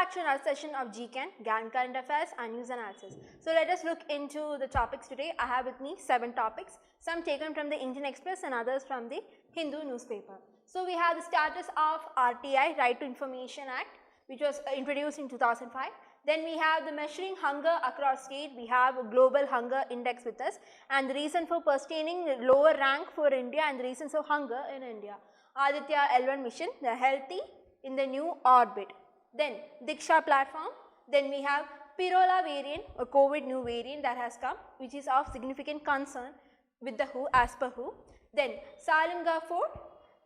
back to another session of CaN, Gallant Current Affairs and News Analysis. So let us look into the topics today. I have with me 7 topics, some taken from the Indian Express and others from the Hindu newspaper. So we have the status of RTI, Right to Information Act, which was introduced in 2005. Then we have the measuring hunger across state. We have a global hunger index with us, and the reason for sustaining lower rank for India and the reasons of hunger in India. Aditya L1 mission, the healthy in the new orbit. Then Diksha platform. Then we have Pirola variant, a COVID new variant that has come, which is of significant concern with the WHO, as per WHO. Then Salimga Fort,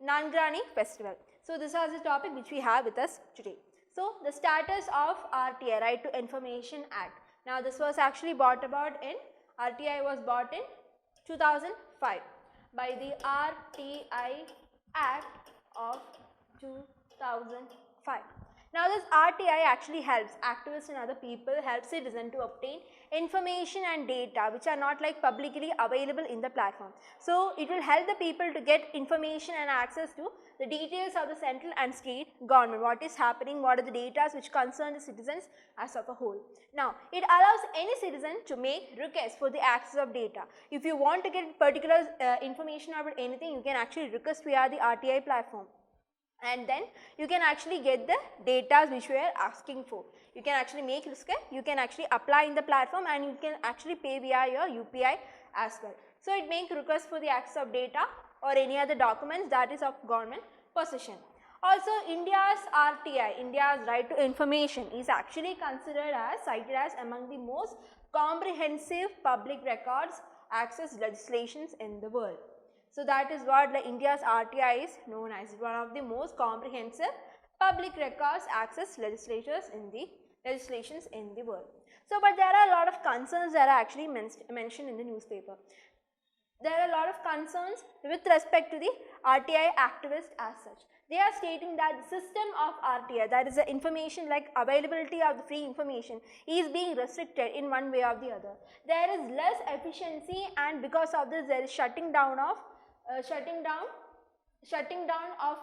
Nangrani festival. So this is the topic which we have with us today. So the status of RTI, Right to Information Act. Now this was actually brought about in, RTI was brought in 2005 by the RTI Act of 2005. Now this RTI actually helps activists and other people, help citizens to obtain information and data which are not like publicly available in the platform. So it will help the people to get information and access to the details of the central and state government, what is happening, what are the data which concern the citizens as of a whole. Now it allows any citizen to make requests for the access of data. If you want to get particular information about anything, you can actually request via the RTI platform. And then you can actually get the data which we are asking for. You can actually make request, you can actually apply in the platform, and you can actually pay via your UPI as well. So it makes request for the access of data or any other documents that is of government possession. Also India's RTI, India's Right to Information, is actually considered as, cited as among the most comprehensive public records access legislations in the world. So that is what India's RTI is known as, one of the most comprehensive public records access legislations in the world. So but there are a lot of concerns that are actually mentioned in the newspaper. There are a lot of concerns with respect to the RTI activists as such. They are stating that the system of RTI, that is the information like availability of the free information, is being restricted in one way or the other. There is less efficiency, and because of this there is shutting down of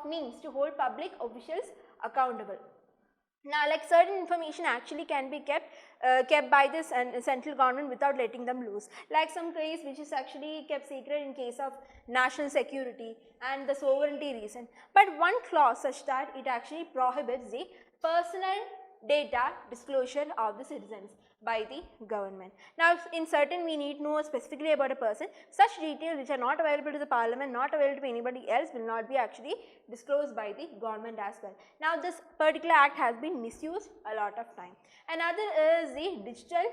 means to hold public officials accountable. Now like certain information actually can be kept by this central government without letting them loose, like some case which is actually kept secret in case of national security and the sovereignty reason, but one clause such that it actually prohibits the personal data disclosure of the citizens by the government. Now in certain we need to know specifically about a person, such details which are not available to the parliament, not available to anybody else, will not be actually disclosed by the government as well. Now this particular act has been misused a lot of time. Another is the Digital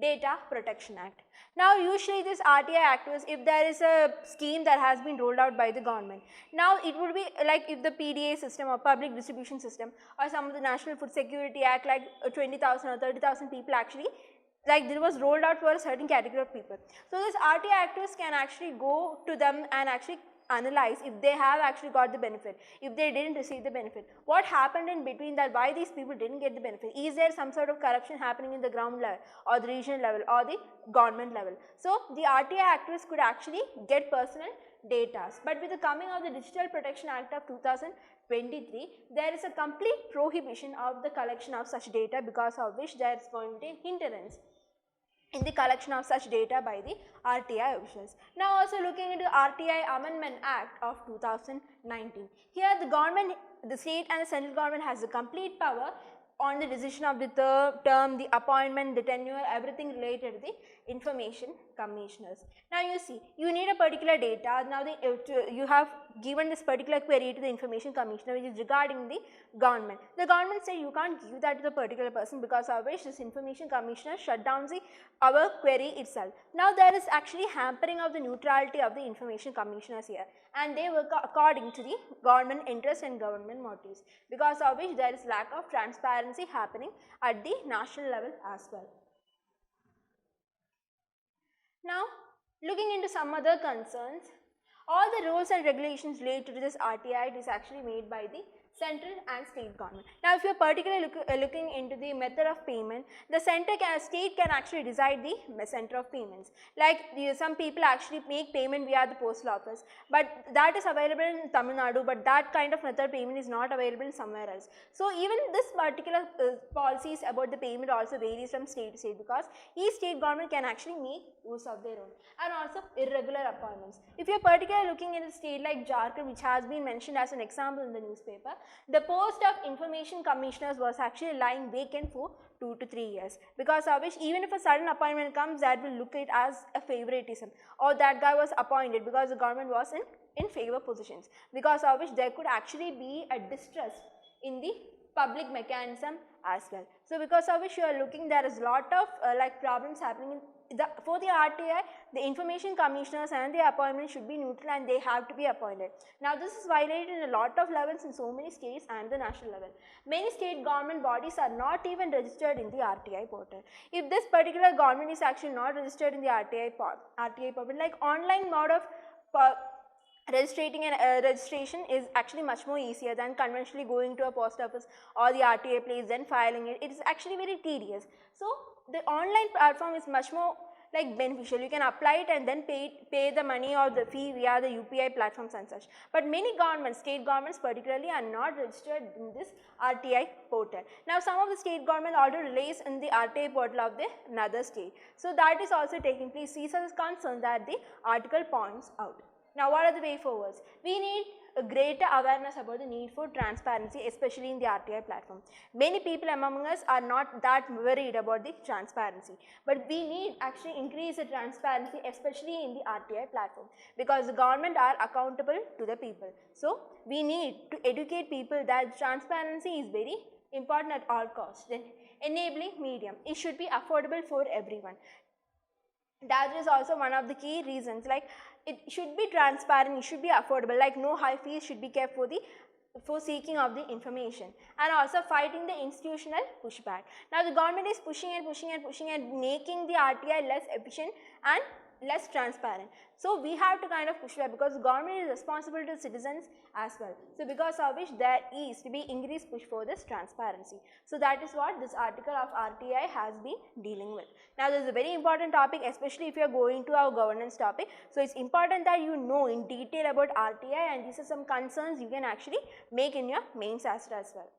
Data Protection Act. Now usually this RTI activists, if there is a scheme that has been rolled out by the government, now it would be like if the PDA system or public distribution system or some of the National Food Security Act, like 20,000 or 30,000 people actually, like it was rolled out for a certain category of people. So this RTI activists can actually go to them and actually analyze if they have actually got the benefit, if they didn't receive the benefit, what happened in between that, why these people didn't get the benefit, is there some sort of corruption happening in the ground level or the regional level or the government level. So the RTI activists could actually get personal data, but with the coming of the Digital Protection Act of 2023, there is a complete prohibition of the collection of such data, because of which there is going to be hindrance in the collection of such data by the RTI officials. Now also looking into RTI Amendment Act of 2019. Here the government, the state and the central government has the complete power on the decision of the term, the appointment, the tenure, everything related to the information commissioners. Now you see, you need a particular data. Now you have given this particular query to the information commissioner, which is regarding the government. The government said you can't give that to the particular person, because of which this information commissioner shut down our query itself. Now there is actually hampering of the neutrality of the information commissioners here, and they work according to the government interest and government motives, because of which there is lack of transparency happening at the national level as well. Now looking into some other concerns, all the rules and regulations related to this RTI is actually made by the central and state government. Now, if you are particularly looking into the method of payment, the state can actually decide the center of payments. Like some people actually make payment via the postal office, but that is available in Tamil Nadu, but that kind of method payment is not available somewhere else. So, even this particular policies about the payment also varies from state to state, because each state government can actually make use of their own, and also irregular appointments. If you are particularly looking in a state like Jharkhand, which has been mentioned as an example in the newspaper, the post of information commissioners was actually lying vacant for 2 to 3 years, because of which even if a sudden appointment comes, that will look it as a favoritism, or that guy was appointed because the government was in favor positions, because of which there could actually be a distrust in the public mechanism as well. So, because of which you are looking, there is lot of like problems happening in for the RTI, the information commissioners and the appointment should be neutral, and they have to be appointed. Now, this is violated in a lot of levels in so many states and the national level. Many state government bodies are not even registered in the RTI portal. If this particular government is actually not registered in the RTI portal, like online mode of registration is actually much more easier than conventionally going to a post office or the RTA place, then filing it. It is actually very tedious. So, the online platform is much more like beneficial. You can apply it and then pay the money or the fee via the UPI platforms and such. But many governments, state governments particularly, are not registered in this RTI portal. Now, some of the state government already relies in the RTI portal of the another state. So, that is also taking place. These are the concerns that the article points out. Now, what are the way forwards? We need a greater awareness about the need for transparency, especially in the RTI platform. Many people among us are not that worried about the transparency, but we need actually increase the transparency, especially in the RTI platform, because the government are accountable to the people. So, we need to educate people that transparency is very important at all costs. Then, enabling medium, it should be affordable for everyone. That is also one of the key reasons, like it should be transparent, it should be affordable, like no high fees should be kept for seeking of the information, and also fighting the institutional pushback. Now, the government is pushing and making the RTI less efficient and less transparent. So, we have to kind of push back, because the government is responsible to citizens as well. So, because of which there is to be increased push for this transparency. So, that is what this article of RTI has been dealing with. Now, this is a very important topic, especially if you are going to our governance topic. So, it is important that you know in detail about RTI, and these are some concerns you can actually make in your mains as well.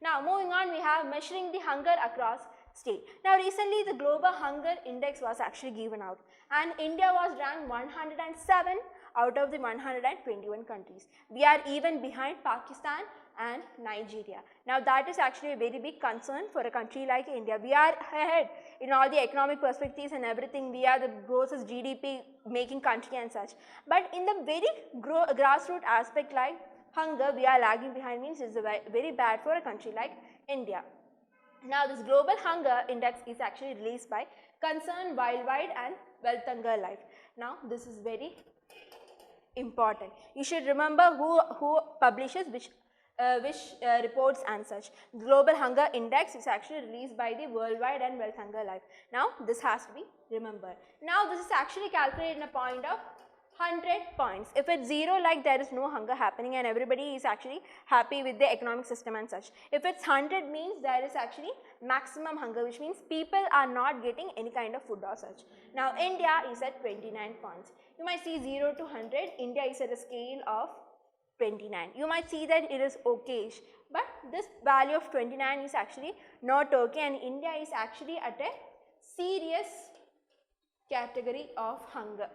Now, moving on, we have measuring the hunger across state. Now, recently the Global Hunger Index was actually given out, and India was ranked 107 out of the 121 countries. We are even behind Pakistan and Nigeria. Now, that is actually a very big concern for a country like India. We are ahead in all the economic perspectives and everything. We are the grossest GDP making country and such. But in the very grassroots aspect like hunger, we are lagging behind, means it is very bad for a country like India. Now, this Global Hunger Index is actually released by Concern Worldwide and Wealth Hunger Life. Now, this is very important. You should remember who publishes which reports and such. Global Hunger Index is actually released by the Worldwide and Wealth Hunger Life. Now, this has to be remembered. Now, this is actually calculated in a point of 100 points. If it's 0, like there is no hunger happening and everybody is actually happy with the economic system and such. If it's 100, means there is actually maximum hunger, which means people are not getting any kind of food or such. Now, India is at 29 points. You might see 0 to 100, India is at a scale of 29. You might see that it is okayish, but this value of 29 is actually not okay, and India is actually at a serious category of hunger.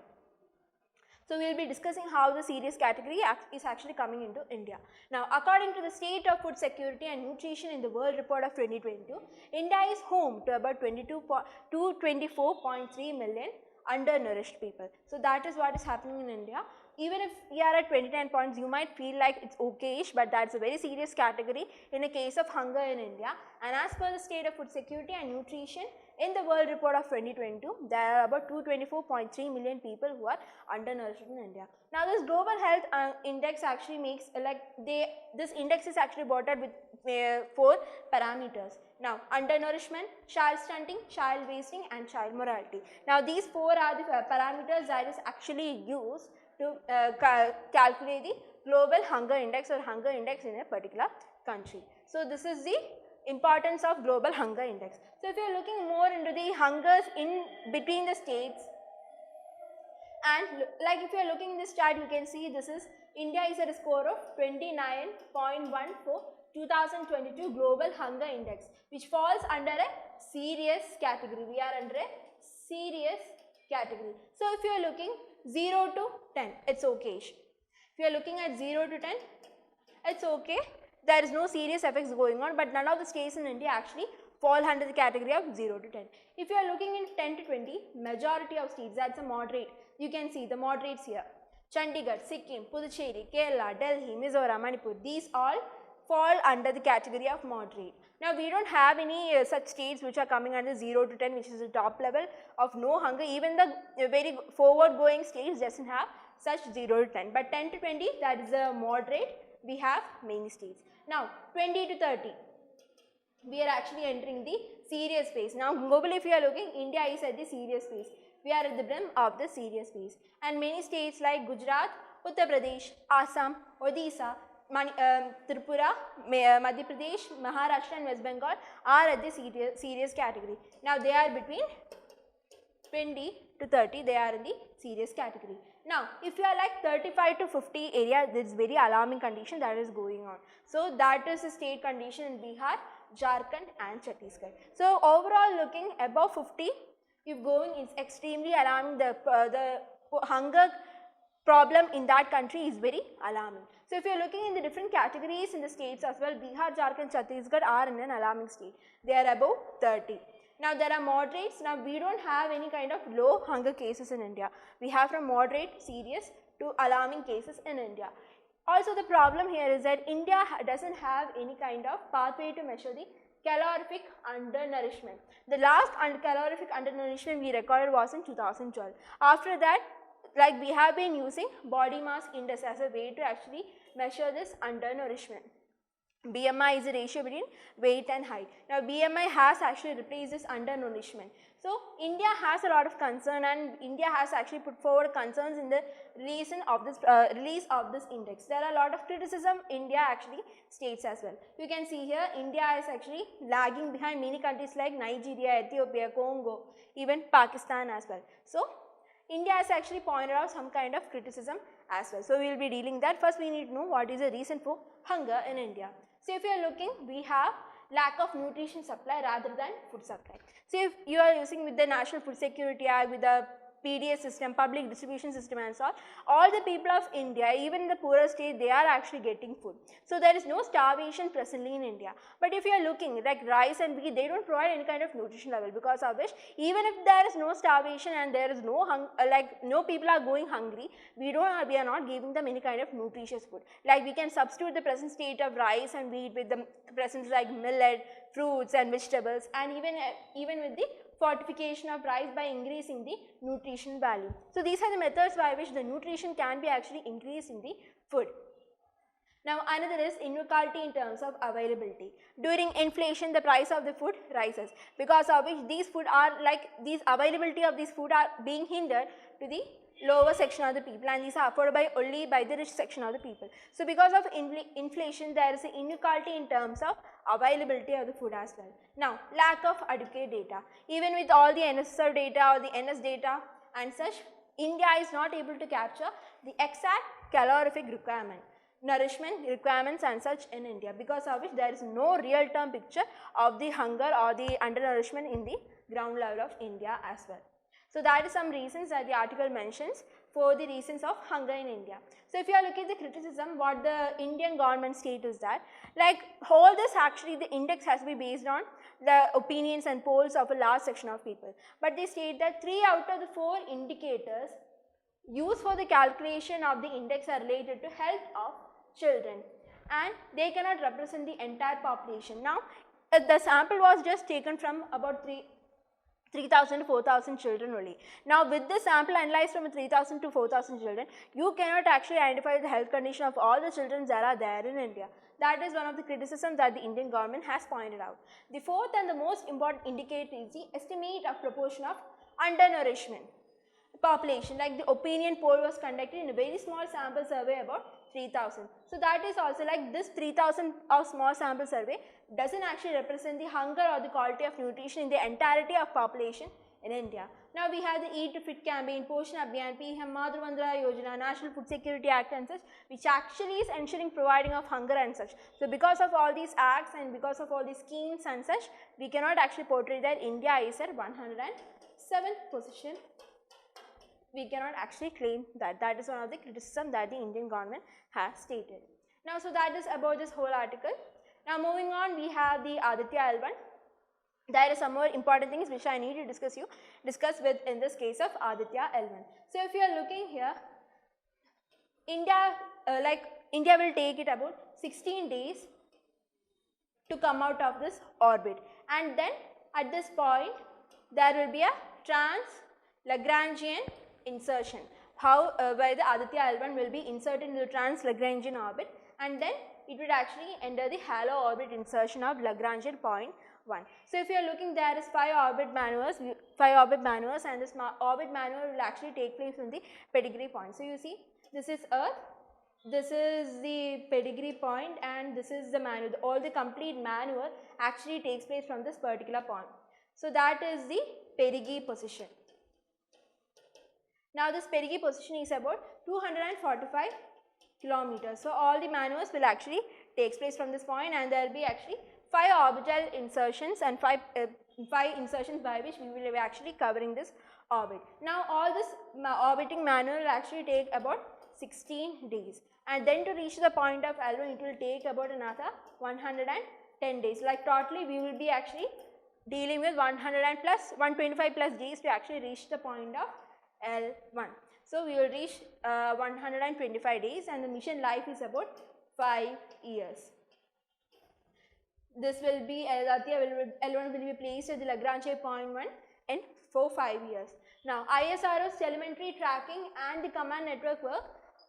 So, we will be discussing how the serious category is actually coming into India. Now, according to the State of Food Security and Nutrition in the World Report of 2022, India is home to about 24.3 million undernourished people. So, that is what is happening in India. Even if we are at 29 points, you might feel like it's okayish, but that's a very serious category in a case of hunger in India. And as per the State of Food Security and Nutrition in the World Report of 2022, there are about 224.3 million people who are undernourished in India. Now, this Global Health Index actually makes this index is actually brought out with 4 parameters. Now, undernourishment, child stunting, child wasting and child mortality. Now, these 4 are the parameters that is actually used to calculate the global hunger index or hunger index in a particular country. So this is the importance of global hunger index. So if you are looking more into the hungers in between the states, and like if you are looking in this chart, you can see this is India is at a score of 29.1 for 2022 global hunger index, which falls under a serious category. We are under a serious category. So if you are looking 0 to 10, it's okay. If you are looking at 0 to 10, it's okay. There is no serious effects going on, but none of the states in India actually fall under the category of 0 to 10. If you are looking in 10 to 20, majority of states, that's a moderate. You can see the moderates here. Chandigarh, Sikkim, Puducherry, Kerala, Delhi, Mizoram, Manipur, these all fall under the category of moderate. Now we don't have any such states which are coming under 0 to 10, which is the top level of no hunger. Even the very forward going states doesn't have such 0 to 10, but 10 to 20, that is a moderate, we have many states. Now 20 to 30, we are actually entering the serious phase. Now globally if you are looking, India is at the serious phase. We are at the brim of the serious phase, and many states like Gujarat, Uttar Pradesh, Assam, Odisha, Tripura, Madhya Pradesh, Maharashtra and West Bengal are at the serious category. Now they are between 20 to 30, they are in the serious category. Now if you are like 35 to 50 area, there is very alarming condition that is going on. So that is the state condition in Bihar, Jharkhand and Chhattisgarh. So overall looking above 50, if going is extremely alarming, the hunger problem in that country is very alarming. So if you are looking in the different categories in the states as well, Bihar, Jharkhand, Chhattisgarh are in an alarming state. They are above 30. Now there are moderates. Now we don't have any kind of low hunger cases in India. We have from moderate, serious to alarming cases in India. Also the problem here is that India doesn't have any kind of pathway to measure the calorific undernourishment. The last calorific undernourishment we recorded was in 2012. After that, like we have been using body mass index as a way to actually measure this undernourishment. BMI is a ratio between weight and height. Now BMI has actually replaced this undernourishment. So India has a lot of concern, and India has actually put forward concerns in the release of this index. There are a lot of criticism India actually states as well. You can see here India is actually lagging behind many countries like Nigeria, Ethiopia, Congo, even Pakistan as well. So India has actually pointed out some kind of criticism as well. So we will be dealing that. First we need to know what is the reason for hunger in India. So if you are looking, we have lack of nutrition supply rather than food supply. So if you are using with the National Food Security Act, with the PDS system, public distribution system and so on, all the people of India, even in the poorer state, they are actually getting food. So there is no starvation presently in India. But if you are looking like rice and wheat, they don't provide any kind of nutrition level, because of which even if there is no starvation and there is no no people are going hungry, we are not giving them any kind of nutritious food. Like we can substitute the present state of rice and wheat with the present like millet, fruits and vegetables, and even with the fortification of rice by increasing the nutrition value. So these are the methods by which the nutrition can be actually increased in the food. Now another is inequality in terms of availability. During inflation, the price of the food rises, because of which these food are availability of these food are being hindered to the lower section of the people, and these are afforded only by the rich section of the people. So because of inflation, there is an inequality in terms of availability of the food as well. Now lack of adequate data. Even with all the NSSR data or the NS data and such, India is not able to capture the exact calorific requirement, nourishment requirements and such in India, because of which there is no real term picture of the hunger or the undernourishment in the ground level of India as well. So that is some reasons that the article mentions for the reasons of hunger in India. So if you are looking at the criticism, what the Indian government state is that, like all this actually the index has to be based on the opinions and polls of a large section of people. But they state that 3 out of the 4 indicators used for the calculation of the index are related to health of children, and they cannot represent the entire population. Now the sample was just taken from about 3,000 to 4,000 children only. Now with this sample analyzed from 3,000 to 4,000 children, you cannot actually identify the health condition of all the children that are there in India. That is one of the criticisms that the Indian government has pointed out. The fourth and the most important indicator is the estimate of proportion of undernourishment. population, like the opinion poll was conducted in a very small sample survey about 3000. So that is also like this 3000 of small sample survey doesn't actually represent the hunger or the quality of nutrition in the entirety of population in India. Now we have the Eat to Fit campaign, Poshan Abhiyan, PM Madru Vandana Yojana, National Food Security Act and such, which actually is ensuring providing of hunger and such. So because of all these acts and because of all these schemes and such, we cannot actually portray that India is at 107th position. We cannot actually claim that. That is one of the criticism that the Indian government has stated. Now, so that is about this whole article. Now moving on, we have the Aditya L1. There are some more important things which I need to discuss with in this case of Aditya L1. So if you are looking here, India will take it about 16 days to come out of this orbit, and then at this point there will be a trans-Lagrangian insertion, where the Aditya L1 will be inserted into the trans-Lagrangian orbit, and then it would actually enter the halo orbit insertion of Lagrangian point 1. So if you are looking, there is 5 orbit maneuvers and this orbit maneuver will actually take place from the pedigree point. So you see, this is Earth, this is the pedigree point, and this is the maneuver. All the complete maneuver actually takes place from this particular point. So that is the perigee position. Now this perigee position is about 245 kilometers. So all the maneuvers will actually take place from this point, and there will be actually 5 orbital insertions and 5 insertions by which we will be actually covering this orbit. Now all this orbiting maneuver will actually take about 16 days, and then to reach the point of L1 it will take about another 110 days. Like totally we will be actually dealing with 125 plus days to actually reach the point of L1. So we will reach 125 days, and the mission life is about 5 years. This will be L1 will be placed at the Lagrange point 1 in 5 years. Now ISRO's telemetry tracking and the command network work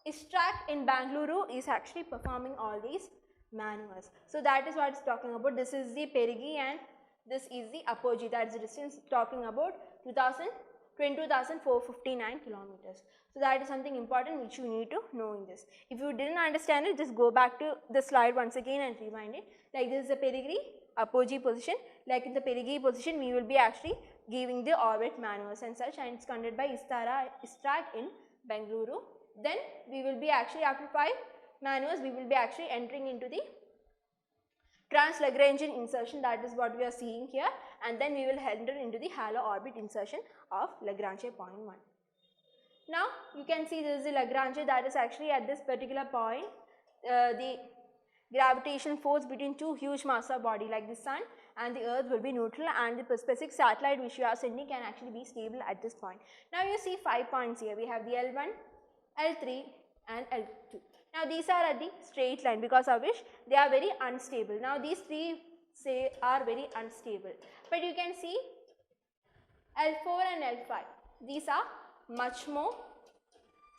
ISTRAC in Bangalore is actually performing all these maneuvers. So that is what it's talking about. This is the perigee and this is the apogee, that is the distance talking about 22,459 kilometers. So that is something important which you need to know in this. If you didn't understand it, just go back to the slide once again and rewind it. Like this is the perigee, apogee position. Like in the perigee position, we will be actually giving the orbit maneuvers and such, and it's conducted by ISTRAC in Bengaluru. Then we will be actually, after 5 maneuvers, we will be actually entering into the trans-Lagrangian insertion, that is what we are seeing here, and then we will enter into the halo orbit insertion of Lagrange point 1. Now you can see this is the Lagrange, that is actually at this particular point the gravitational force between 2 huge massive body like the sun and the earth will be neutral, and the specific satellite which you are sending can actually be stable at this point. Now you see 5 points here. We have the L1, L3 and L2. Now these are at the straight line, because of which they are very unstable. Now these 3 are very unstable, but you can see L4 and L5, these are much more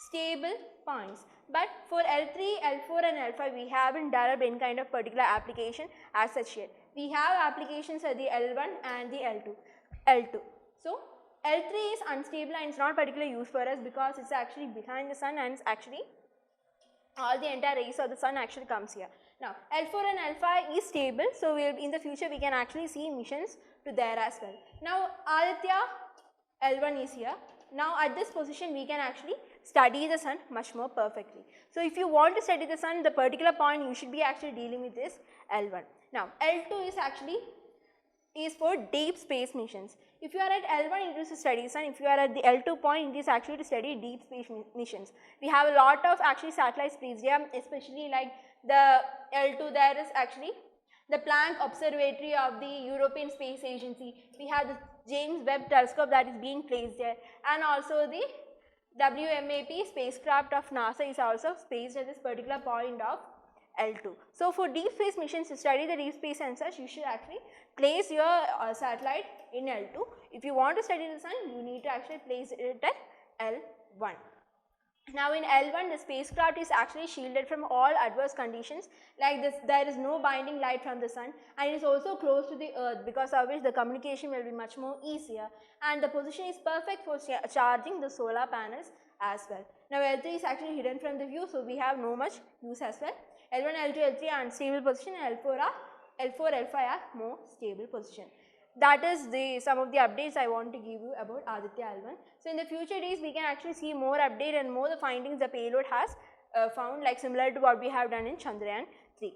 stable points. But for L3, L4 and L5 we haven't developed any kind of particular application as such yet. We have applications at the L1 and the L2. So L3 is unstable and it's not particularly used for us because it's actually behind the sun, and it's actually all the entire rays of the sun actually comes here. Now L4 and L5 is stable, so in the future we can actually see missions to there as well. Now Aditya L1 is here. Now at this position we can actually study the sun much more perfectly. So if you want to study the sun, the particular point you should be actually dealing with this L1. Now L2 is for deep space missions. If you are at L1, it is to study sun. If you are at the L2 point, it is actually to study deep space missions. We have a lot of actually satellites placed here, especially like the L2, there is actually the Planck Observatory of the European Space Agency. We have the James Webb Telescope that is being placed there, and also the WMAP spacecraft of NASA is also placed at this particular point of L2. So for deep space missions, to study the deep space and such, you should actually place your satellite in L2. If you want to study the sun, you need to actually place it at L1. Now in L1, the spacecraft is actually shielded from all adverse conditions like this. There is no binding light from the sun, and it is also close to the earth, because of which the communication will be much more easier, and the position is perfect for charging the solar panels as well. Now L3 is actually hidden from the view, so we have no much use as well. L1, L2, L3 are unstable position, and L4, L5 are more stable position. That is some of the updates I want to give you about Aditya L1. So in the future days, we can actually see more update and more the findings the payload has found, like similar to what we have done in Chandrayaan 3.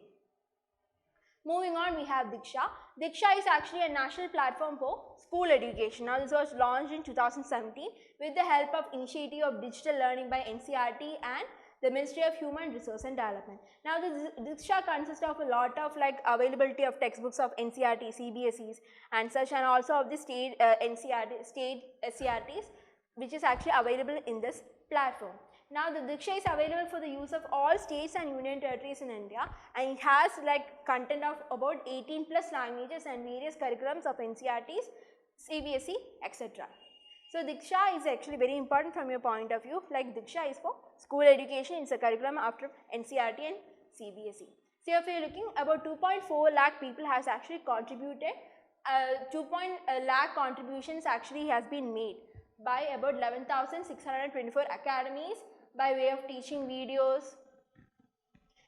Moving on, we have Diksha. Diksha is actually a national platform for school education. Now this was launched in 2017 with the help of Initiative of Digital Learning by NCERT and the Ministry of Human Resource and Development. Now the Diksha consists of a lot of like availability of textbooks of NCERT, CBSEs and such, and also of the state NCERT, state SCRTs, which is actually available in this platform. Now the Diksha is available for the use of all states and union territories in India, and it has like content of about 18 plus languages and various curriculums of NCERTs, CBSE, etc. So Diksha is actually very important from your point of view. Like Diksha is for school education, it's a curriculum after NCERT and CBSE. So if you're looking, about 2.4 lakh people has actually contributed, 2 lakh contributions actually has been made by about 11,624 academies by way of teaching videos,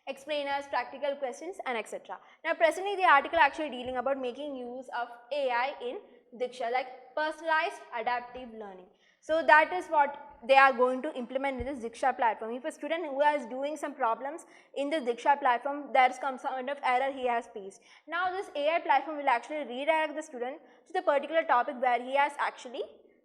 explainers, practical questions and etc. Now presently the article actually dealing about making use of AI in Diksha, like personalized adaptive learning. So that is what they are going to implement in this Diksha platform. If a student who is doing some problems in the Diksha platform, there is some kind of error he has faced. Now this AI platform will actually redirect the student to the particular topic where he has actually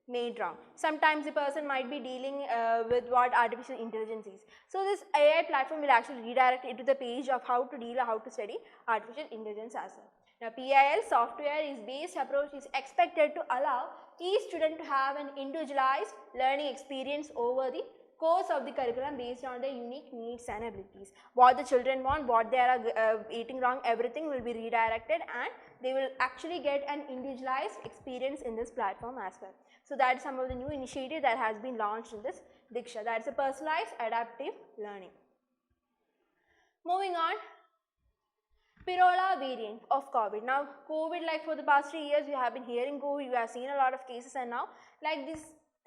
made wrong. Sometimes the person might be dealing with what artificial intelligence is. So this AI platform will actually redirect it to the page of how to deal or how to study artificial intelligence as well. Now PIL software is based approach is expected to allow each student to have an individualized learning experience over the course of the curriculum based on their unique needs and abilities. What the children want, what they are eating wrong, everything will be redirected and they will actually get an individualized experience in this platform as well. So that is some of the new initiative that has been launched in this Diksha. That is a personalized adaptive learning. Moving on, Pirola variant of COVID. Now COVID, like for the past 3 years we have been hearing COVID, we have seen a lot of cases, and now like this,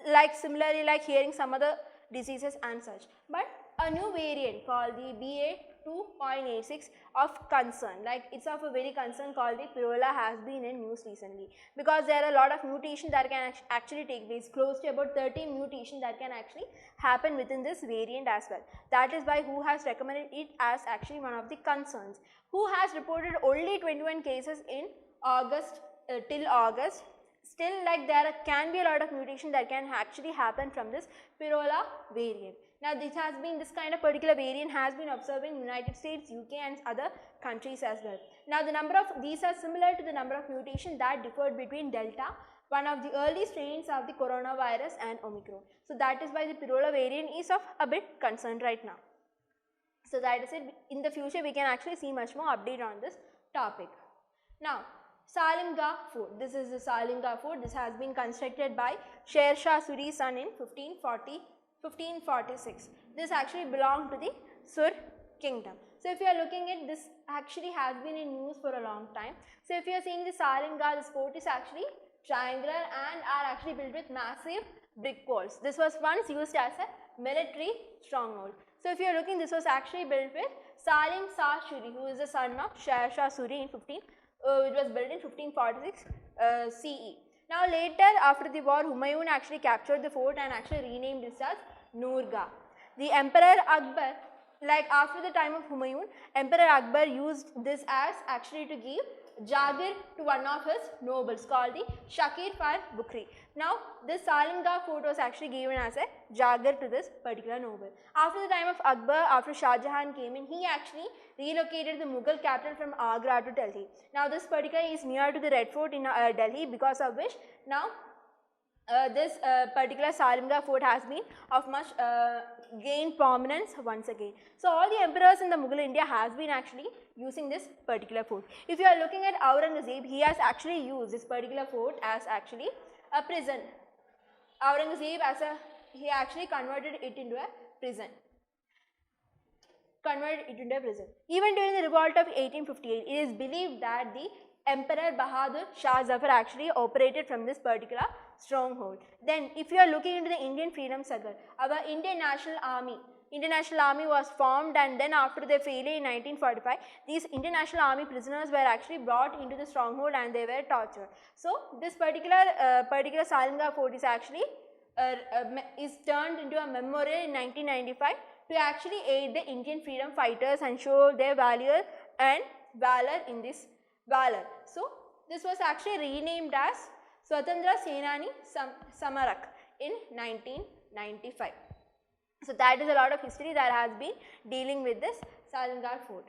like similarly like hearing some other diseases and such. But a new variant called the BA2.86 of concern, like it's of a very concern called the Pirola, has been in news recently, because there are a lot of mutations that can actually take place, close to about 13 mutations that can actually happen within this variant as well. That is why WHO has recommended it as actually one of the concerns. WHO has reported only 21 cases in August, till August. Still, like there can be a lot of mutation that can actually happen from this Pirola variant. Now this has been, this kind of particular variant has been observed in United States, UK and other countries as well. Now the number of these are similar to the number of mutations that differed between Delta, one of the early strains of the coronavirus, and Omicron. So that is why the Pirola variant is of a bit concern right now. So that is it. In the future we can actually see much more update on this topic. Now Salimga Fort. This is the Salimga Fort. This has been constructed by Sher Shah Suri's son in 1546. This actually belonged to the Sur kingdom. So if you are looking at this, actually has been in use for a long time. So if you are seeing the Salimga, this fort is actually triangular and are actually built with massive brick walls. This was once used as a military stronghold. So if you are looking, this was actually built with Salim Shah Suri, who is the son of Sher Shah Suri in it was built in 1546 CE. Now later, after the war, Humayun actually captured the fort and actually renamed this as Noorga. The Emperor Akbar, like after the time of Humayun, Emperor Akbar used this as actually to give Jagir to one of his nobles called the Shakir Far Bukri. Now this Salimga fort was actually given as a Jagir to this particular noble. After the time of Akbar, after Shah Jahan came in, he actually relocated the Mughal capital from Agra to Delhi. Now this particular is near to the Red Fort in Delhi, because of which now this particular Salimga fort has been of much gained prominence once again. So all the emperors in the Mughal India has been actually using this particular fort. If you are looking at Aurangzeb, he has actually used this particular fort as actually a prison. Aurangzeb he actually converted it into a prison. Converted it into a prison. Even during the revolt of 1858, it is believed that the Emperor Bahadur Shah Zafar actually operated from this particular stronghold. Then if you are looking into the Indian freedom struggle, our Indian National Army was formed, and then after their failure in 1945, these Indian National Army prisoners were actually brought into the stronghold and they were tortured. So this particular Salinga fort is actually is turned into a memorial in 1995 to actually aid the Indian freedom fighters and show their valor in this valor. So this was actually renamed as Swatantra Senani Samarak in 1995. So that is a lot of history that has been dealing with this Salingar fort.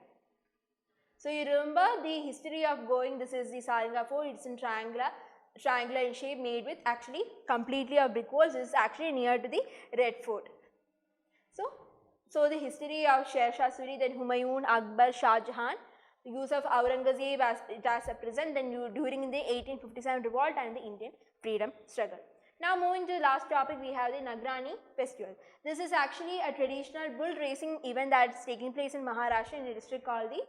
So you remember the history of going, this is the Salingar fort, it's in triangular in shape, made with actually completely of brick walls. This is actually near to the Red Fort. So the history of Sher Shah Suri, then Humayun, Akbar, Shah Jahan, the use of Aurangzeb as a prison, then during the 1857 revolt and the Indian freedom struggle. Now moving to the last topic, we have the Nagrani festival. This is actually a traditional bull racing event that is taking place in Maharashtra in a district called the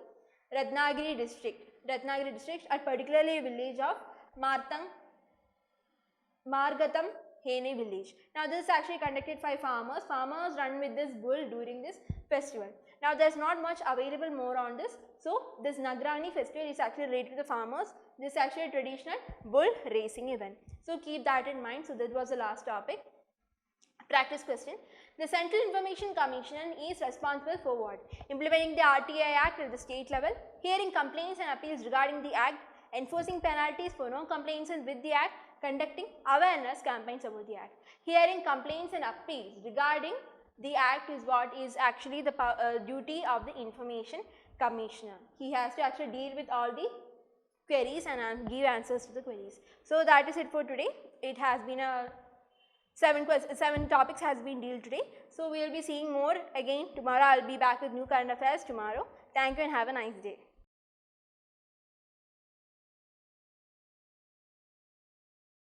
Ratnagiri district. At particularly a village of Margatam Hene village. Now this is actually conducted by farmers. Farmers run with this bull during this festival. Now there is not much available more on this. So this Nagrani festival is actually related to the farmers. This is actually a traditional bull racing event. So keep that in mind. So that was the last topic. Practice question. The Central Information Commission is responsible for what? Implementing the RTI Act at the state level, hearing complaints and appeals regarding the Act, enforcing penalties for non-compliance with the Act, conducting awareness campaigns about the Act. Hearing complaints and appeals regarding the Act is what is actually the duty of the Information Commissioner. He has to actually deal with all the queries and give answers to the queries. So that is it for today. It has been a 7 topics has been dealt today. So we will be seeing more again tomorrow. I will be back with new current affairs tomorrow. Thank you and have a nice day.